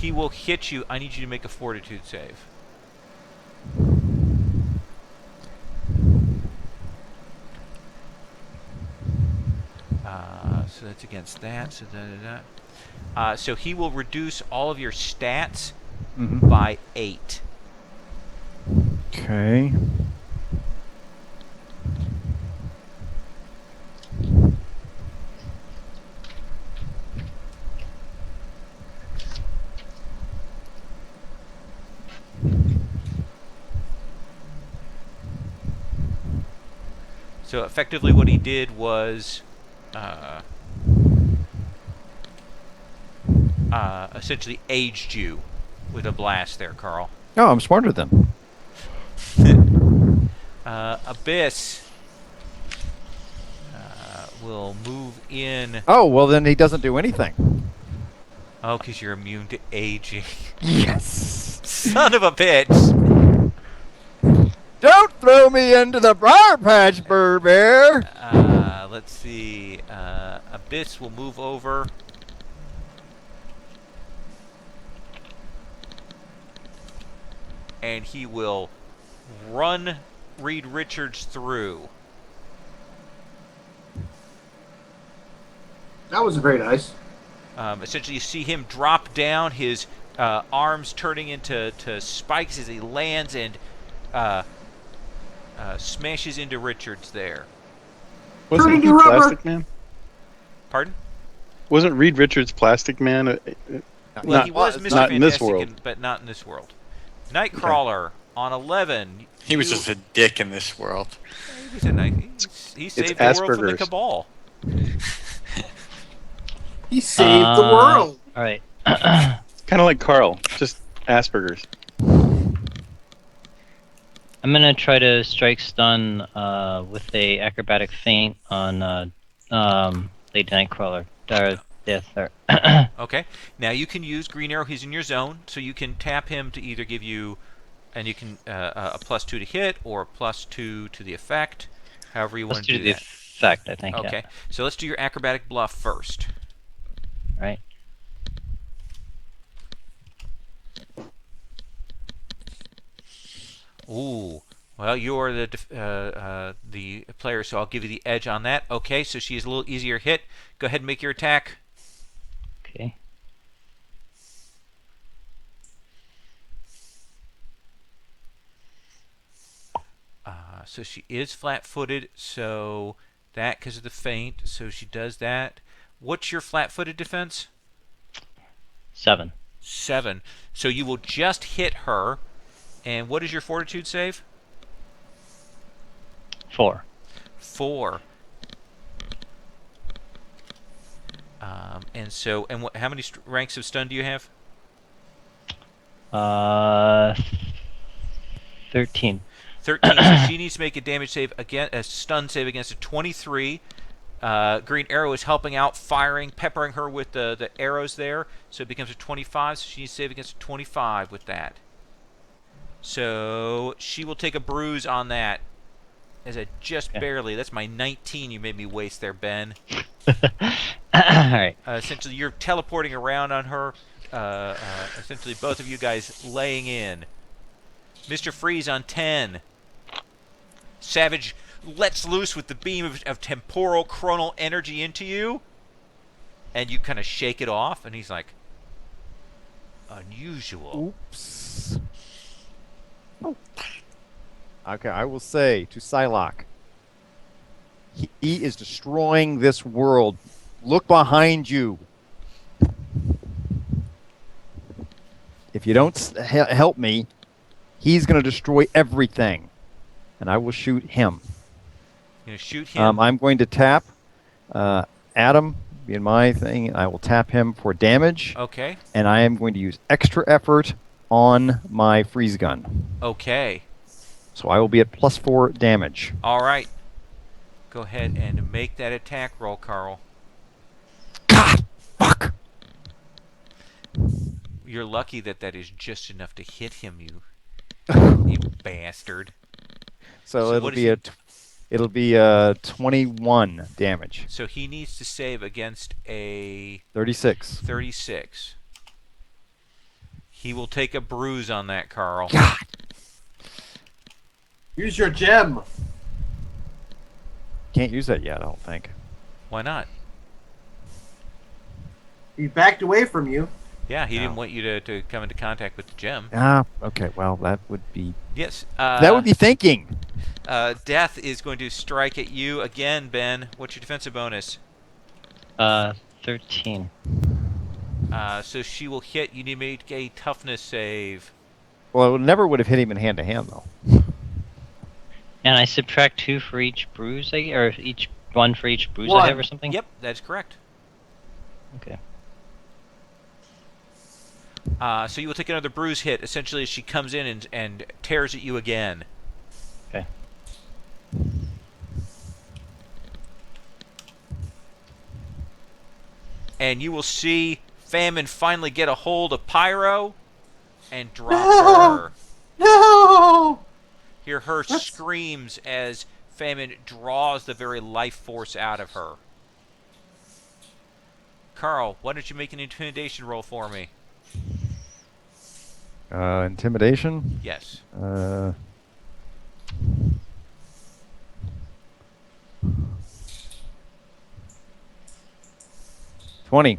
he will hit you. I need you to make a fortitude save. So that's against that. So so he will reduce all of your stats by 8. Okay. So effectively what he did was essentially aged you with a blast there, Carl. Oh, I'm smarter than. Abyss will move in. Oh, well, then he doesn't do anything. Oh, because you're immune to aging. Yes. Son of a bitch. Don't throw me into the briar patch, Burr Bear. Let's see. Abyss will move over. And he will run Reed Richards through. That was very nice. Essentially, you see him drop down, his arms turning into spikes as he lands and smashes into Richards there. Turning Wasn't he to rubber. Plastic Man? Pardon? Wasn't Reed Richards Plastic Man? Well, Not- he was Mr. not in this Fantastic, world. but not in this world. Nightcrawler on 11. He was just a dick in this world. He was a nice. He saved the world from the Asperger's. Cabal. He saved the world. All right. Kind of like Carl, just Asperger's. I'm gonna try to strike stun with a acrobatic feint on Lady Nightcrawler. Okay. Now you can use Green Arrow. He's in your zone, so you can tap him to either give you, and you can a +2 to hit or a +2 to the effect, however you want to do the that. effect, I think. Okay. Yeah. So let's do your acrobatic bluff first. Right. Ooh. Well, you're the player, so I'll give you the edge on that. Okay, so she is a little easier hit. Go ahead and make your attack. Okay. So she is flat-footed, so that because of the feint, so she does that. What's your flat-footed defense? 7. 7. So you will just hit her. And what is your fortitude save? 4. 4. And how many ranks of stun do you have? 13. 13. So she needs to make a damage save again, a stun save against a 23. Green Arrow is helping out, firing, peppering her with the arrows there, so it becomes a 25. So she needs to save against a 25 with that. So she will take a bruise on that, as a just barely. That's my 19 you made me waste there, Ben. Alright. Essentially, you're teleporting around on her. Essentially, both of you guys laying in. Mr. Freeze on 10. Savage lets loose with the beam of temporal chronal energy into you. And you kind of shake it off, and he's like, unusual. Oops. Oh. Okay, I will say to Psylocke, he is destroying this world. Look behind you. If you don't help me, he's going to destroy everything. And I will shoot him. You're going to shoot him? I'm going to tap Adam, being my thing, and I will tap him for damage. Okay. And I am going to use extra effort on my freeze gun. Okay. So I will be at +4 damage. All right. Go ahead and make that attack roll, Carl. God, fuck. You're lucky that is just enough to hit him, you bastard. So it'll be 21 damage. So he needs to save against a 36. 36. He will take a bruise on that, Carl. God. Use your gem. Can't use that yet, I don't think. Why not? He backed away from you. Yeah, he No. didn't want you to come into contact with the gem. Ah, okay. Well, that would be Yes. that would be thinking. Death is going to strike at you again, Ben. What's your defensive bonus? 13. So she will hit. You need to make a toughness save. Well, it never would have hit him in hand to hand though. And I subtract 2 for each bruise, or each one for each bruise I One. have, or something. Yep, that's correct. Okay. So you will take another bruise hit, essentially, as she comes in and tears at you again. Okay. And you will see Famine finally get a hold of Pyro and drop her. No! Hear her screams as Famine draws the very life force out of her. Carl, why don't you make an intimidation roll for me? Intimidation. Yes. 20.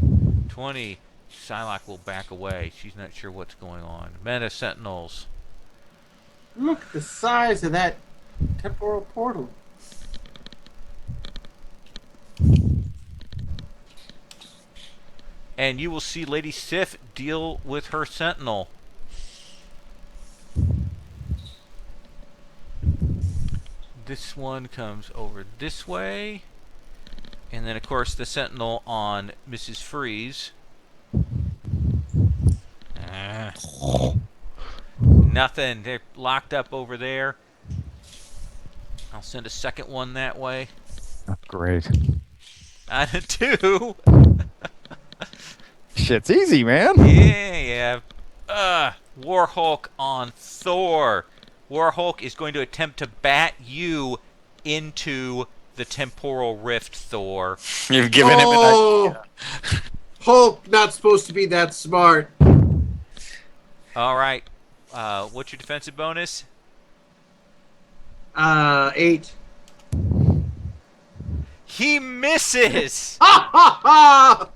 20. Psylocke will back away. She's not sure what's going on. Meta Sentinels. Look at the size of that temporal portal. And you will see Lady Sif deal with her Sentinel. This one comes over this way. And then, of course, the Sentinel on Mrs. Freeze. Nothing. They're locked up over there. I'll send a second one that way. Oh, great. On a 2. Shit's easy, man. Yeah. Warhulk on Thor. Warhulk is going to attempt to bat you into the temporal rift, Thor. You've given him an idea. Hulk not supposed to be that smart. All right. What's your defensive bonus? 8. He misses. Ha ha ha!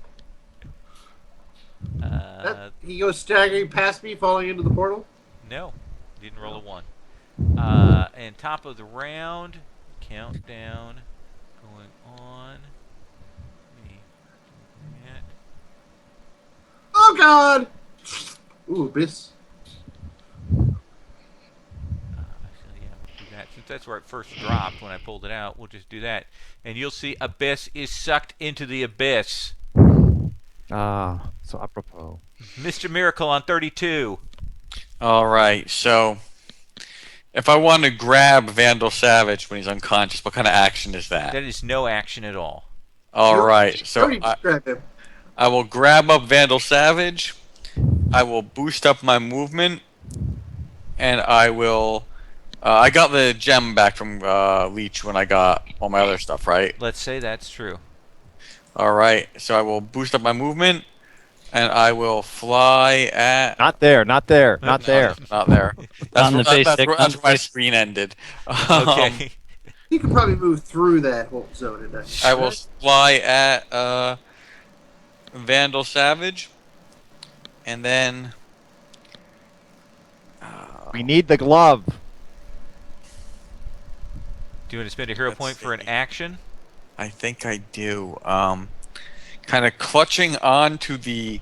Uh, He goes staggering past me, falling into the portal. no, didn't roll a 1. And top of the round, countdown going on. Oh God! Ooh, Abyss. Actually, yeah, we'll do that. Since that's where it first dropped when I pulled it out, we'll just do that. And you'll see Abyss is sucked into the Abyss. Ah, so apropos. Mr. Miracle on 32. All right, so if I want to grab Vandal Savage when he's unconscious, what kind of action is that? That is no action at all. All right, so Already grabbed him. I will grab up Vandal Savage. I will boost up my movement, and I will. I got the gem back from Leech when I got all my other stuff, right? Let's say that's true. All right, so I will boost up my movement, and I will fly at. Not there, not there, not there. Not there. On the basic- That's on where the my basic- screen ended. Okay. You could probably move through that whole zone in that. I will fly at Vandal Savage, and then We need the glove. Do you want to spend a hero Let's point for an see. action? I think I do. Kind of clutching onto the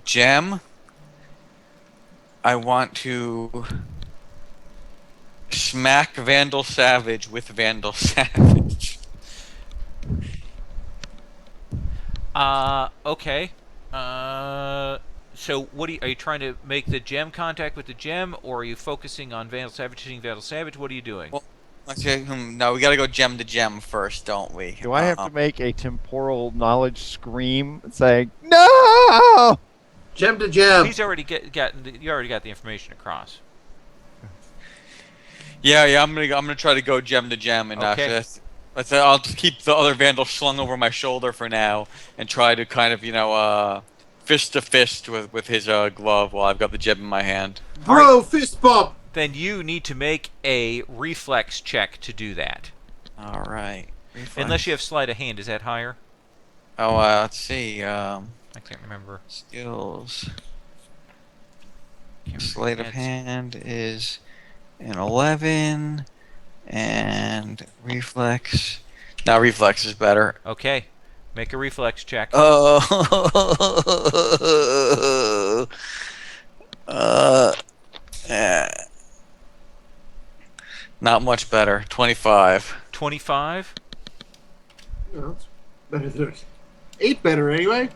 gem. I want to smack Vandal Savage with Vandal Savage. Okay. So what are you trying to make the gem contact with the gem, or are you focusing on Vandal Savage hitting Vandal Savage? What are you doing? Well, okay, no, we gotta go gem to gem first, don't we? Do I have to make a temporal knowledge scream saying no? Gem to gem. He's already you already got the information across. Yeah, I'm gonna try to go gem to gem, and Okay. I'll just keep the other Vandal slung over my shoulder for now, and try to kind of fist to fist with his glove while I've got the gem in my hand. Bro, fist bump. Then you need to make a reflex check to do that. All right. Unless you have sleight of hand, is that higher? Oh, let's see. I can't remember. Skills. Can't Sleight of remember. hand is an 11, and reflex. Now reflex is better. Okay, make a reflex check. Oh. Not much better. 25. 25. No, it's better than 8 better anyway.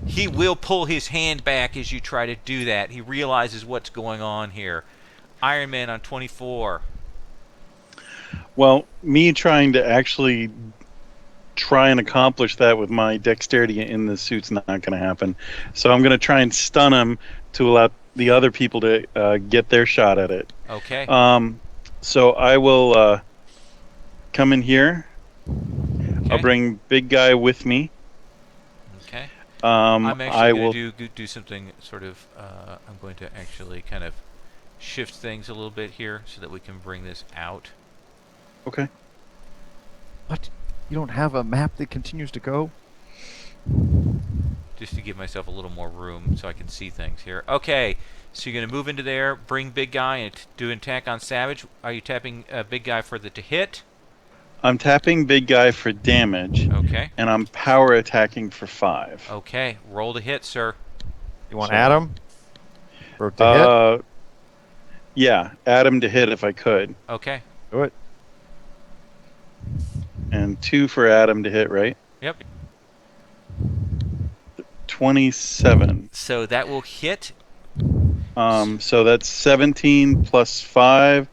He will pull his hand back as you try to do that. He realizes what's going on here. Iron Man on 24. Well, me trying to actually try and accomplish that with my dexterity in the suit's not going to happen. So I'm going to try and stun him to allow the other people to get their shot at it. Okay. So I will come in here. Okay. I'll bring big guy with me. Okay. I I'm actually will. going to do something sort of. I'm going to actually kind of shift things a little bit here so that we can bring this out. Okay. What? You don't have a map that continues to go? Just to give myself a little more room so I can see things here. Okay, so you're going to move into there, bring big guy, and do an attack on Savage. Are you tapping big guy for the to hit? I'm tapping big guy for damage, Okay. and I'm power attacking for 5. Okay, roll to hit, sir. You want So- Adam? For to hit? Yeah, add him to hit if I could, Okay. Do it. and 2 for Adam to hit, right? Yep. 27. So that will hit. So that's 17 plus 5.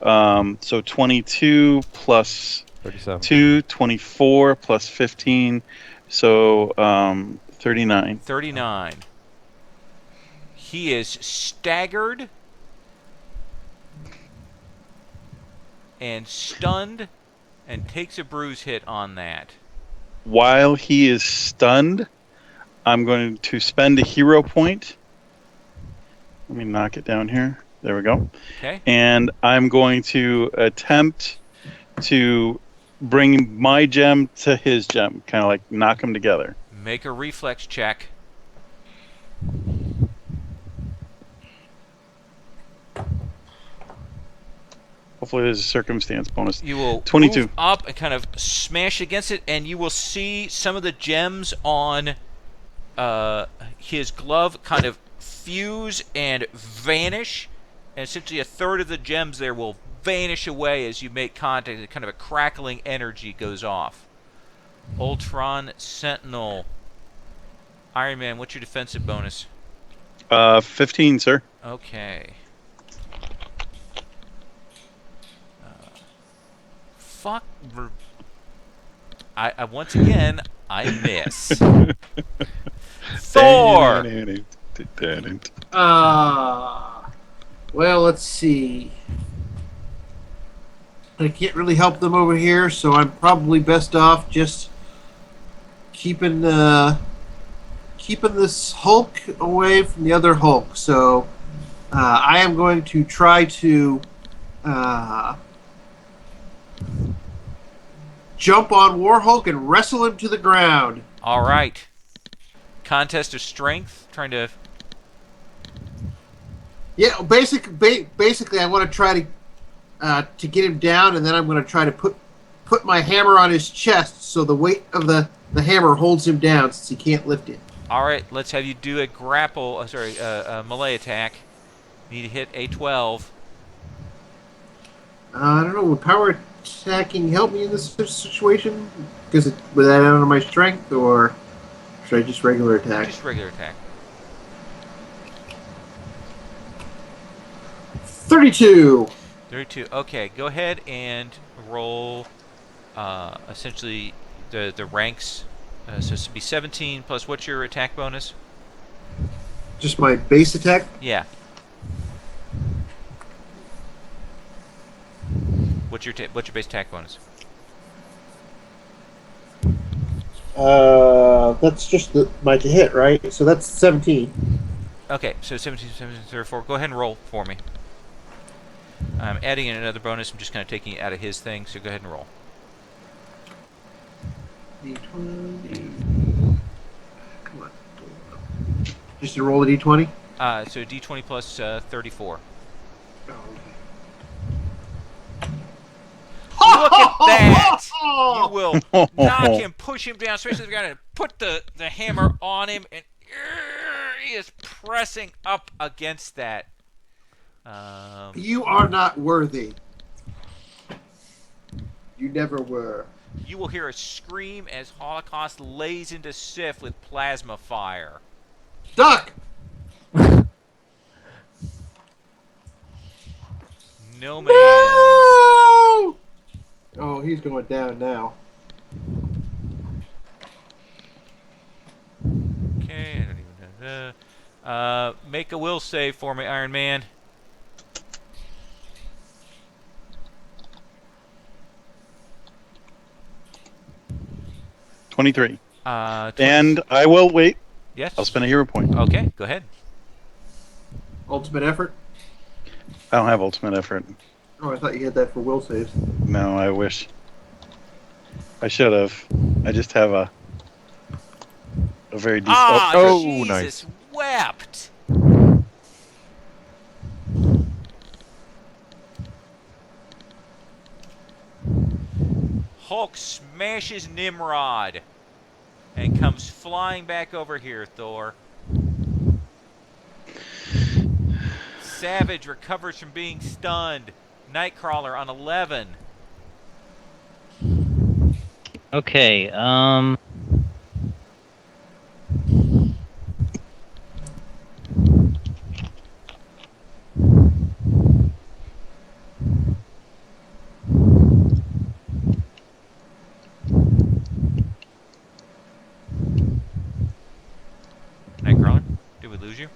So 22 plus 37. 2, 24 plus 15. So 39. 39. He is staggered and stunned and takes a bruise hit on that. While he is stunned, I'm going to spend a hero point. Let me knock it down here. There we go. Okay. And I'm going to attempt to bring my gem to his gem, kind of like knock them together. Make a reflex check. Hopefully there's a circumstance bonus. You will 22. move up and kind of smash against it, and you will see some of the gems on his glove kind of fuse and vanish. And essentially a third of the gems there will vanish away as you make contact, and kind of a crackling energy goes off. Ultron Sentinel. Iron Man, what's your defensive bonus? 15, sir. Okay. Fuck. I once again, I miss. Thor! Well, let's see. I can't really help them over here, so I'm probably best off just keeping this Hulk away from the other Hulk. So I am going to try to jump on War Hulk and wrestle him to the ground. All right. Contest of strength, trying to. Yeah, basically, I want to try to get him down, and then I'm going to try to put my hammer on his chest, so the weight of the hammer holds him down since he can't lift it. All right, let's have you do a grapple. A melee attack. You need to hit a 12. I don't know. Would power attacking help me in this situation? Because would that add on my strength, or should I just regular attack? Just regular attack. 32. 32. Okay, go ahead and roll. Essentially, the ranks. So this would be 17 plus. What's your attack bonus? Just my base attack. Yeah. What's your base attack bonus? That's just my to hit, right? So that's 17. Okay, so 17, 34. Go ahead and roll for me. I'm adding in another bonus. I'm just kind of taking it out of his thing, so go ahead and roll. D20. Come on. Just to roll a D20? So D20 plus 34. Oh, okay. Look at that! You will knock him, push him down, especially if you're going to put the hammer on him, and he is pressing up against that. You are not worthy. You never were. You will hear a scream as Holocaust lays into Sif with plasma fire. Duck! No man. No! Oh, he's going down now. Okay, I don't even know. Make a will save for me, Iron Man. $23. 20. And I will wait. Yes. I'll spend a hero point. Okay, go ahead. Ultimate effort? I don't have ultimate effort. Oh, I thought you had that for will saves. No, I wish. I should have. I just have a very decent. Ah, Oh, Jesus nice. wept. Hulk smashes Nimrod and comes flying back over here, Thor. Savage recovers from being stunned. Nightcrawler on 11. Okay, Nightcrawler, did we lose you?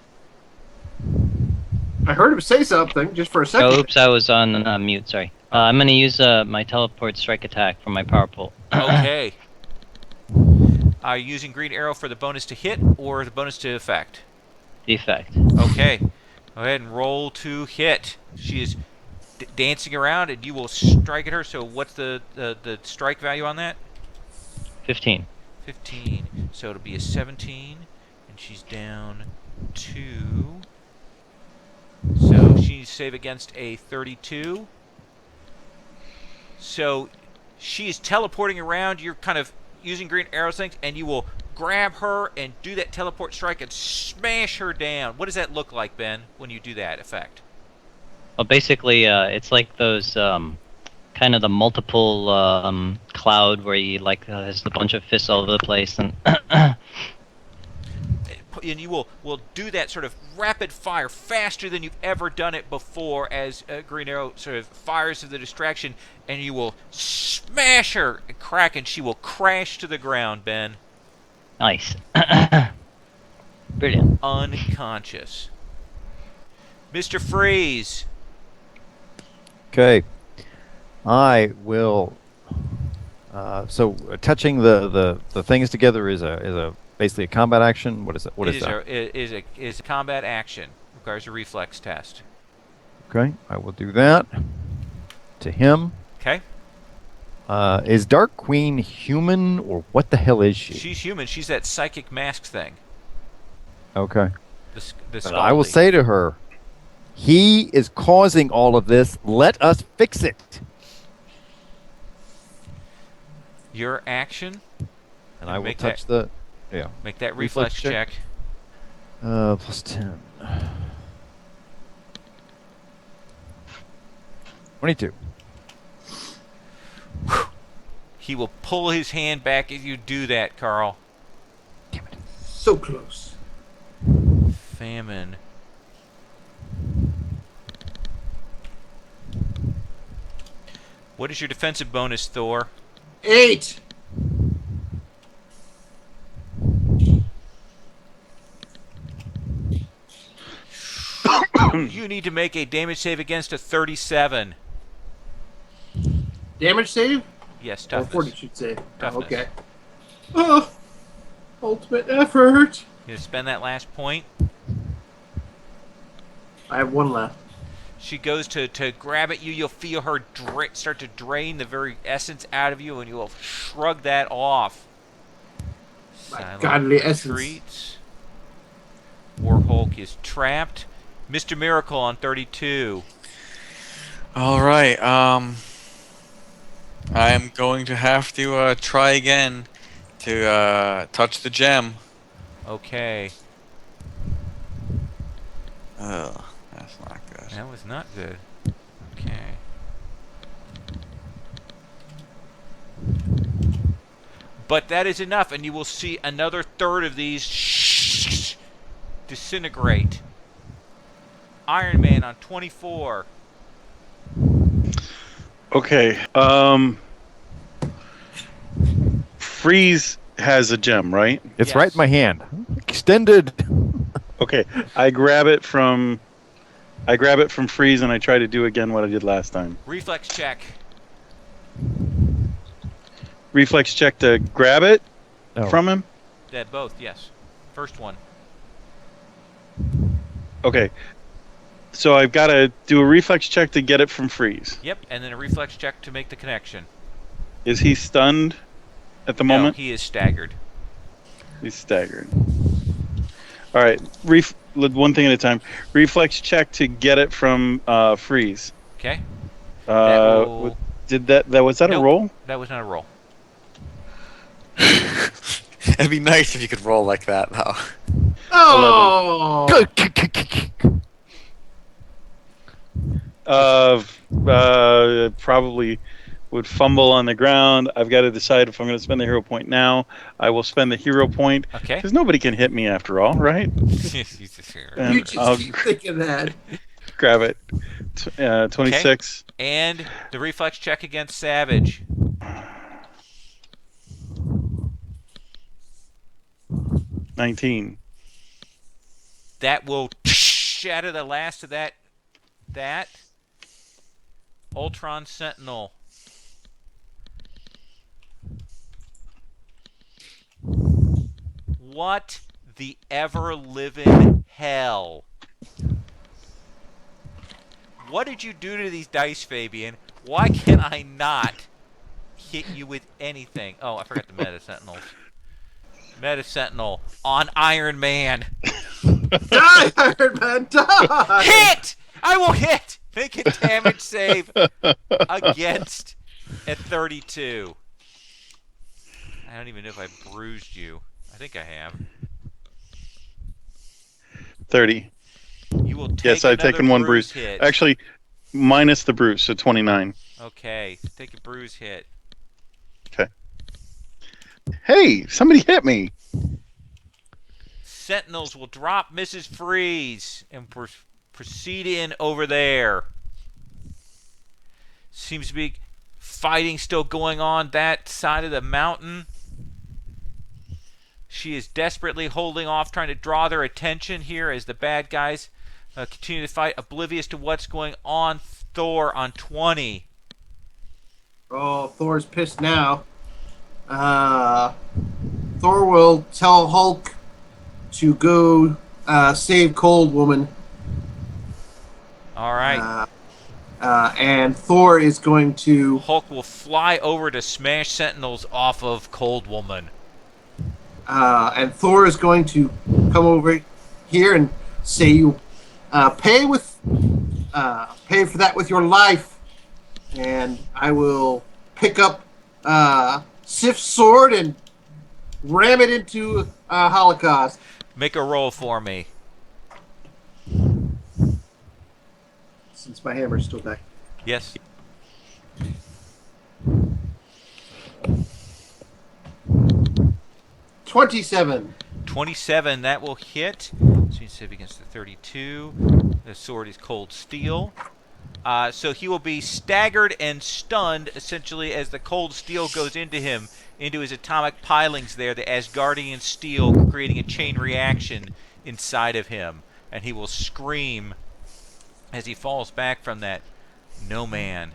I heard him say something just for a second. oh, oops, I was on mute, sorry. I'm gonna use my teleport strike attack from my power pole. Okay. Are you using Green Arrow for the bonus to hit or the bonus to effect? Defect. Okay. Go ahead and roll to hit. She is dancing around and you will strike at her. So what's the strike value on that? 15. 15. So it'll be a 17. And she's down 2. So she needs to save against a 32. So she is teleporting around. You're kind of using Green Arrow things, and you will grab her and do that teleport strike and smash her down. What does that look like, Ben, when you do that effect? Well, basically, it's like those kind of the multiple cloud where you like has a bunch of fists all over the place, and And you will do that sort of rapid fire faster than you've ever done it before as Green Arrow sort of fires to the distraction, and you will smash her and crack, and she will crash to the ground, Ben. nice. Brilliant. Unconscious. Mr. Freeze. Okay. I will. So touching the things together is a basically a combat action. What is it? What is that? It is a combat action. Requires a reflex test. Okay, I will do that to him. Okay. Is Dark Queen human or what the hell is she? She's human. She's that psychic mask thing. Okay. The But I will Scaldi. say to her, he is causing all of this. Let us fix it. Your action. And I will Make touch that- the. Yeah. Make that Reflex reflex check. check. Plus 10. 22. He will pull his hand back as you do that, Carl. Damn it. So close. Famine. What is your defensive bonus, Thor? 8. You need to make a damage save against a 37. Damage save? Yes, Or toughness. fortitude save. Oh, Toughness. okay. Oh, ultimate effort. You gonna spend that last point? I have one left. She goes to grab at you. You'll feel her start to drain the very essence out of you, and you will shrug that off. My Silent godly essence. retreats. Warhulk is trapped. Mr. Miracle on 32. All right. I'm going to have to try again to touch the gem. Okay. Ugh, that's not good. That was not good. Okay. But that is enough, and you will see another third of these disintegrate. Iron Man on 24. Okay. Freeze has a gem, right? It's Yes. right in my hand. Extended. Okay. I grab it from Freeze and I try to do again what I did last time. Reflex check. Reflex check to grab it Oh. from him. Dead both, yes. First one. Okay. So I've got to do a reflex check to get it from Freeze. Yep, and then a reflex check to make the connection. Is he stunned at the No, moment? he is staggered. He's staggered. All right. One thing at a time. Reflex check to get it from Freeze. Okay? That will- Was that Nope. a roll? That was not a roll. It'd be nice if you could roll like that, though. Oh! Probably would fumble on the ground. I've got to decide if I'm going to spend the hero point now. I will spend the hero point Okay. because nobody can hit me after all, right? You just I'll keep thinking that. grab it. 26. And the reflex check against Savage. $19. That will shatter the last of that. Ultron Sentinel. What the ever-living hell? What did you do to these dice, Fabian? Why can I not hit you with anything? Oh, I forgot the Meta Sentinels. Meta Sentinel on Iron Man. Die, Iron Man, die! Hit! I will hit! Make a damage save against at 32. I don't even know if I bruised you. I think I have. 30. You will take Yes, I've another taken one bruise. hit. Actually, minus the bruise, so 29. Okay, take a bruise hit. Hey, somebody hit me. Sentinels will drop Mrs. Freeze and proceed in over there. Seems to be fighting still going on that side of the mountain. She is desperately holding off, trying to draw their attention here as the bad guys continue to fight, oblivious to what's going on. Thor on 20. Oh, Thor's pissed now. Thor will tell Hulk to go save Cold Woman. All right. And Thor is going to... Hulk will fly over to smash Sentinels off of Cold Woman. and Thor is going to come over here and say, "You pay for that with your life," and I will pick up Sif's sword and ram it into Holocaust. Make a roll for me. Since my hammer's still back. Yes. $27. 27, that will hit. So you save against the 32. The sword is cold steel. So he will be staggered and stunned, essentially, as the cold steel goes into him, into his atomic pilings there, the Asgardian steel, creating a chain reaction inside of him. And he will scream as he falls back from that. No man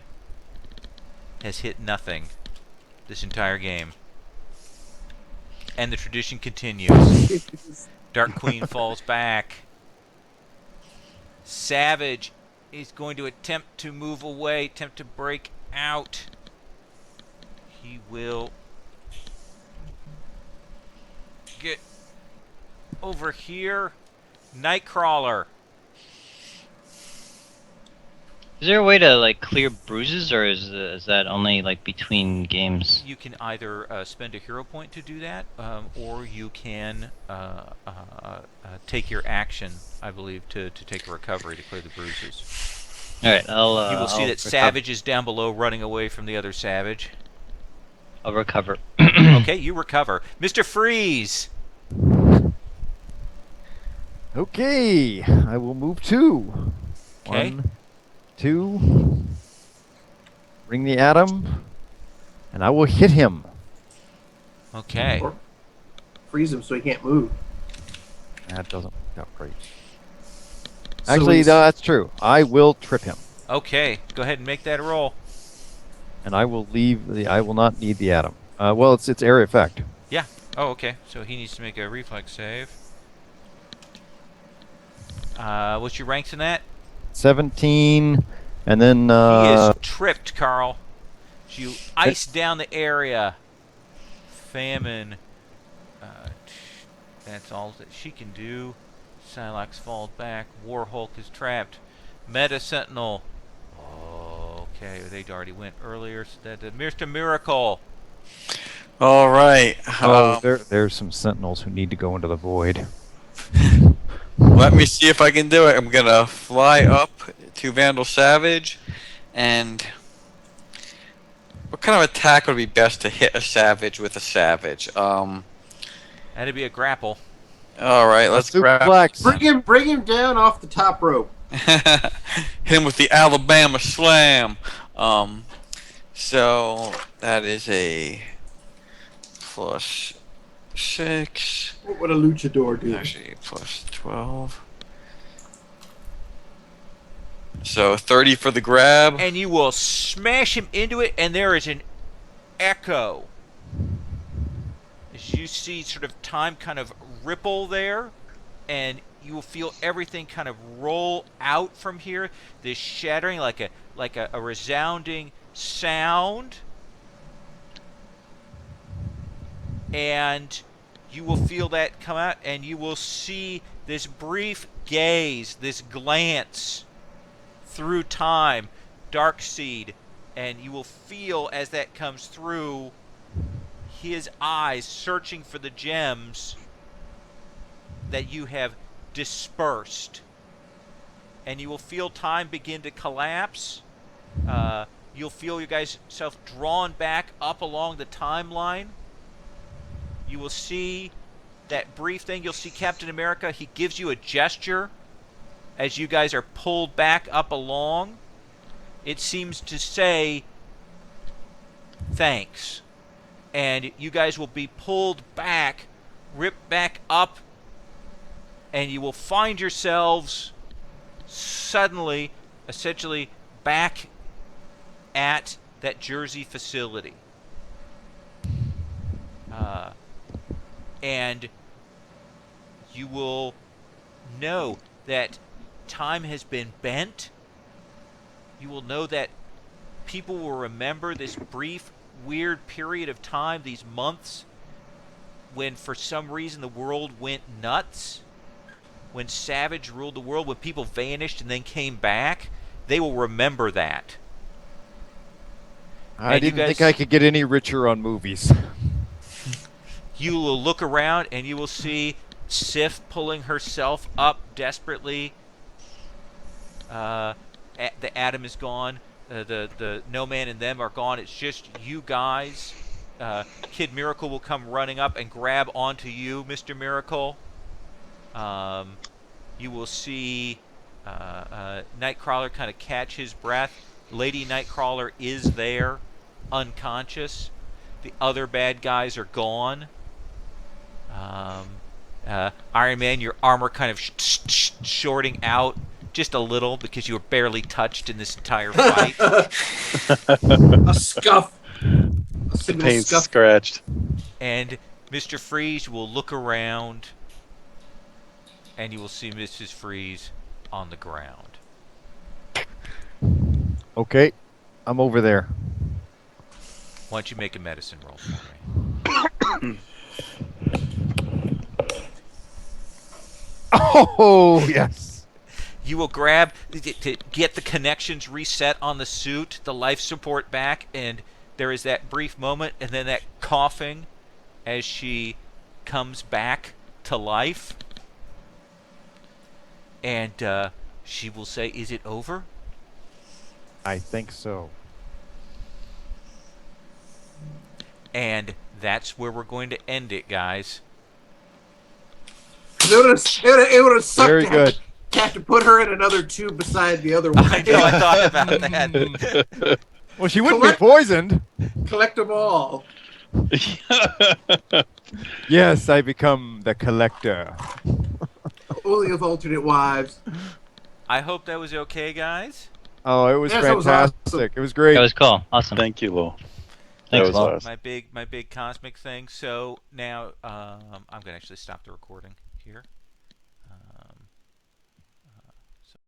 has hit nothing this entire game. And the tradition continues. Dark Queen falls back. Savage is going to attempt to move away, attempt to break out. He will get over here. Nightcrawler. Is there a way to like clear bruises, or is that only like between games? You can either spend a hero point to do that, or you can take your action, I believe, to take a recovery to clear the bruises. All right, You will see that Savage is down below, running away from the other Savage. I'll recover. Okay, you recover. Mr. Freeze! Okay, I will move 2. Okay. 1, 2. Bring the atom, and I will hit him. Okay. Or freeze him so he can't move. That doesn't work out great. So Actually, he's- no, that's true. I will trip him, Okay, go ahead and make that a roll. and I will leave the. I will not need the atom. Well, it's area effect. Yeah. Oh, okay. So he needs to make a reflex save. What's your ranks in that? 17, and then He is tripped, Carl. So you ice down the area. Famine. That's all that she can do. Silax falls back. Warhulk is trapped. Meta Sentinel. Okay, they already went earlier. So that Mr. Miracle. All right. there's some sentinels who need to go into the void. Let me see if I can do it. I'm gonna fly up to Vandal Savage, and what kind of attack would be best to hit a Savage with a Savage? That'd be a grapple. All right, let's grab. Suplex. Bring him down off the top rope. Hit him with the Alabama Slam. So that is a +6. What would a luchador do? Actually, +12. So 30 for the grab. And you will smash him into it, and there is an echo. As you see sort of time kind of ripple there, and you will feel everything kind of roll out from here. This shattering like a resounding sound. And you will feel that come out, and you will see this brief gaze, this glance through time, Darkseid, and you will feel as that comes through his eyes searching for the gems that you have dispersed. And you will feel time begin to collapse. You'll feel you guys self drawn back up along the timeline. You will see that brief thing. You'll see Captain America. He gives you a gesture as you guys are pulled back up along. It seems to say thanks. And you guys will be pulled back, ripped back up, and you will find yourselves suddenly, essentially, back at that Jersey facility. And you will know that time has been bent. You will know that people will remember this brief, weird period of time, these months, when for some reason the world went nuts, when Savage ruled the world, when people vanished and then came back. They will remember that. I And you didn't think guys- I could get any richer on movies. You will look around and you will see Sif pulling herself up desperately. The Atom is gone. The No Man and them are gone. It's just you guys. Kid Miracle will come running up and grab onto you, Mr. Miracle. You will see Nightcrawler kind of catch his breath. Lady Nightcrawler is there, unconscious. The other bad guys are gone. Iron Man, your armor kind of shorting out just a little because you were barely touched in this entire fight. A scuff. A The single paint's scuff. scratched. And Mr. Freeze will look around, and you will see Mrs. Freeze on the ground. Okay, I'm over there. Why don't you make a medicine roll for me? Oh, yes. You will grab to get the connections reset on the suit, the life support back, and there is that brief moment, and then that coughing as she comes back to life. And she will say, "Is it over?" I think so. And that's where we're going to end it, guys. It would have sucked Very good. to have to put her in another tube beside the other one. I know, I thought about that. Well, she wouldn't be poisoned. Collect them all. Yes, I become the collector. Only of alternate wives. I hope that was okay, guys. Oh, it was Yes, that was fantastic. awesome. It was great. That was cool. Awesome. Thank you, Lowell. Thanks, that was Lowell. awesome. My big cosmic thing. So now I'm gonna actually stop the recording here.